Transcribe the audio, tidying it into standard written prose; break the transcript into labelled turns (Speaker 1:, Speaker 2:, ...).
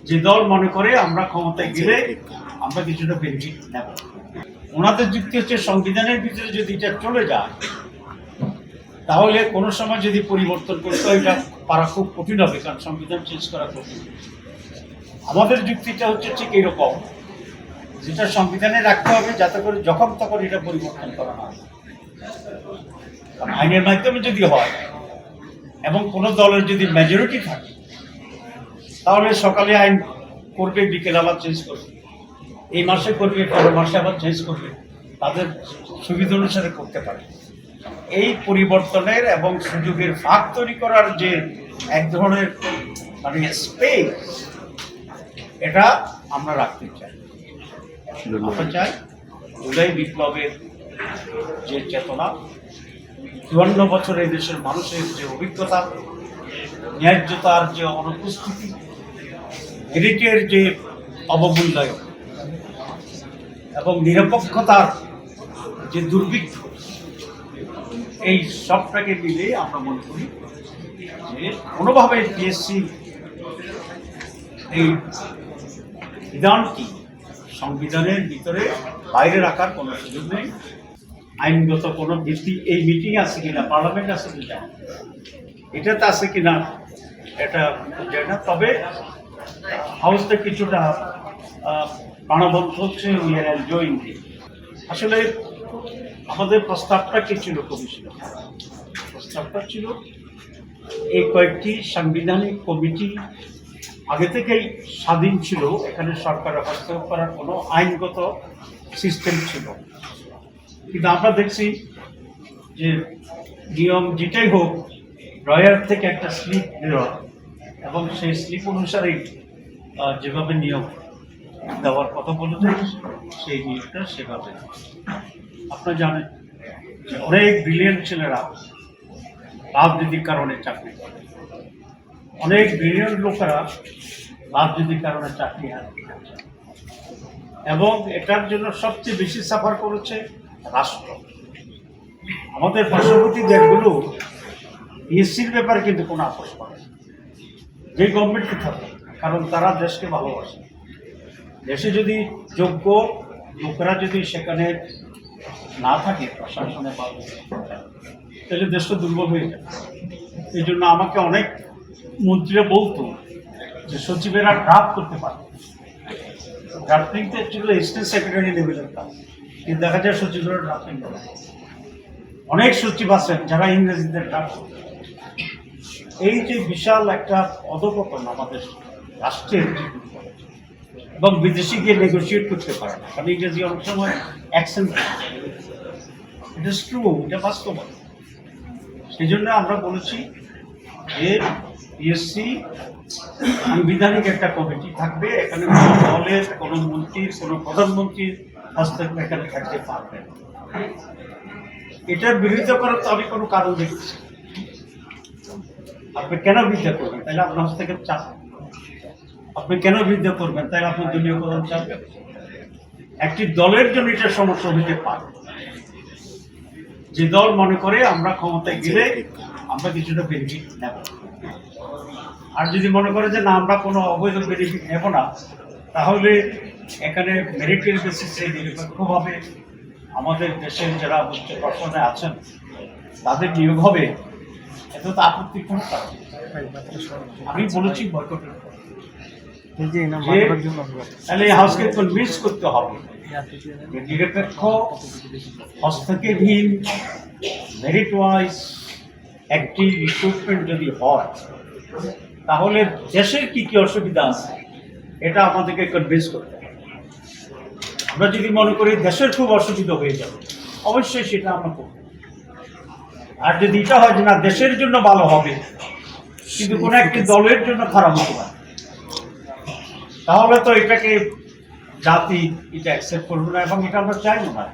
Speaker 1: যে দল মনে করে আমরা ক্ষমতায় গেলে আমরা কিছুটা বেনিফিট নেব। ওনাদের যুক্তি হচ্ছে সংবিধানের ভিতরে যদি এটা চলে যায় তাহলে কোনো সময় যদি পরিবর্তন করতে হয় এটা পারা খুব কঠিন হবে, কারণ সংবিধান চেঞ্জ করা কঠিন। আমাদের যুক্তিটা হচ্ছে ঠিক এরকম, যেটা সংবিধানে রাখতে হবে যাতে করে যখন তখন এটা পরিবর্তন করা হয়। আইনের মাধ্যমে যদি হয় এবং কোনো দলের যদি মেজরিটি থাকে তাহলে সকালে আইন করবে, বিকেল আবার চেঞ্জ করবে, এই মাসে করবে, পরের মাসে আবার চেঞ্জ করবে, তাদের সুবিধা অনুসারে করতে পারে। এই পরিবর্তনের এবং সুযোগের ফাঁক তৈরি করার যে এক ধরনের মানে স্পেস, এটা আমরা রাখতে চাই। আমরা চাই জুলাই বিপ্লবের যে চেতনা, ৫৪ বছর এই দেশের মানুষের যে অভিজ্ঞতা, ন্যায্যতার যে অনুপস্থিতি, মেরিটের যে অবমূল্যায়ন এবং নিরপেক্ষতার যে দুর্ভিক্ষ, এই সবটাকে মিলে আমরা মনে করি যে কোনোভাবে পিএসসি এই বিধানটি সংবিধানের ভিতরে বাইরে রাখার কোনো সুযোগ নেই। আইনগত কোনো ভিত্তি এই মিটিং আছে কিনা, পার্লামেন্ট আছে কিনা, এটাতে আছে কিনা এটা যায় না। তবে হাউসটা কিছুটা প্রাণবন্ত হচ্ছে, উই আর এনজয়িং ইট। আসলে আমাদের প্রস্তাবটা কি ছিল? কমিশন প্রস্তাবটা ছিল এই কয়েকটি সাংবিধানিক কমিটি আগে থেকেই স্বাধীন ছিল, এখানে সরকারের হস্তক্ষেপ করার কোনো আইনগত সিস্টেম ছিল। কিন্তু আমরা দেখছি যে নিয়ম যেটাই হোক, ড্রয়ার থেকে একটা স্লিপ দেওয়া এবং সেই স্লিপ অনুসারেই যেভাবে নিয়ম দেওয়ার কথা বলেছে সেই নিয়মটা সেভাবে। আপনারা জানেন যে অনেক ব্রিলিয়েন্ট ছেলেরা রাজনীতির কারণে চাকরি করে, অনেক ব্রিলিয়েন্ট লোকেরা রাজনীতির কারণে চাকরি হারিয়ে, এবং এটার জন্য সবচেয়ে বেশি সাফার করেছে রাষ্ট্র। আমাদের পার্শ্ববর্তী দেশগুলো পিএসসির ব্যাপারে কিন্তু কোনো আপোষ করে না, যে গভর্নমেন্টকে থাকে, কারণ তারা দেশকে ভালোবাসে। দেশে যদি যোগ্য লোকেরা যদি সেখানে না থাকে প্রশাসনে, তাহলে দেশটা দুর্বল হয়ে যায়। এই জন্য আমাকে অনেক মন্ত্রীরা বলতো যে সচিবেরা ড্রাফট করতে পারে, ড্রাফটিং তো অ্যাকচুয়ালি অ্যাসিস্ট্যান্ট সেক্রেটারি লেভেলের কাজ, কিন্তু দেখা যায় সচিবেরা ড্রাফটিং করে। অনেক সচিব আছেন যারা ইংরেজিতে ড্রাফট করে। এই যে বিশাল একটা অধপতন আমাদের রাষ্ট্রের, এবং বিদেশি গিয়ে নেগোসিয়েট করতে পারে না, কারণ ইংরেজি অনেক সময় অ্যাকসেন্ট, এটা ট্রু, এটা বাস্তব। সেই জন্য আমরা বলেছি যে পিএসসি সাংবিধানিক একটা কমিটি থাকবে, এখানে কোনো দলের, কোনো মন্ত্রীর, কোনো প্রধানমন্ত্রীর হস্তক্ষেপ এখানে থাকতে পারবে না। এটার বিরোধিতা করার তো আমি কোনো কারণ দেখছি। আপনি কেন বিরোধিতা করবেন? তাহলে আপনার হস্তক্ষেপ চাপেন। আপনি কেন বিরোধিতা করবেন? তাহলে আপনার দলীয় প্রধান চাপবেন। একটি দলের জন্য এটা সমস্যা হতে পারে। যে দল মনে করে আমরা ক্ষমতায় গেলে আমরা কিছুটা বেনিফিট নেব, আর যদি মনে করে যে না আমরা কোনো অবৈধ বেনিফিট নেব না, তাহলে এখানে মেরিটের বেসিসে নিরপেক্ষভাবে আমাদের দেশের যারা উচ্চ প্রশাসনে আছেন তাদের নিয়োগ হবে, এত তো আপত্তি কোনো কারণ। আমি বলেছি বয়কটের, তাহলে এই হাউসকে কনভিন্স করতে হবে যে নিরপেক্ষ, হস্তক্ষেপহীন, মেরিট ওয়াইজ একটি রিক্রুটমেন্ট যদি হয় তাহলে দেশের কি কি অসুবিধা আছে এটা আমাদেরকে কনভিন্স করতে হবে। আমরা যদি মনে করি দেশের খুব অসুবিধা হয়ে যাবে, অবশ্যই সেটা আমরা করব। আর যদি এটা হয় যে না দেশের জন্য ভালো হবে কিন্তু কোনো একটি দলের জন্য খারাপ হতে পারে, তাহলে তো এটাকে জাতি এটা অ্যাকসেপ্ট করবে না, এবং এটা আমরা চাই না।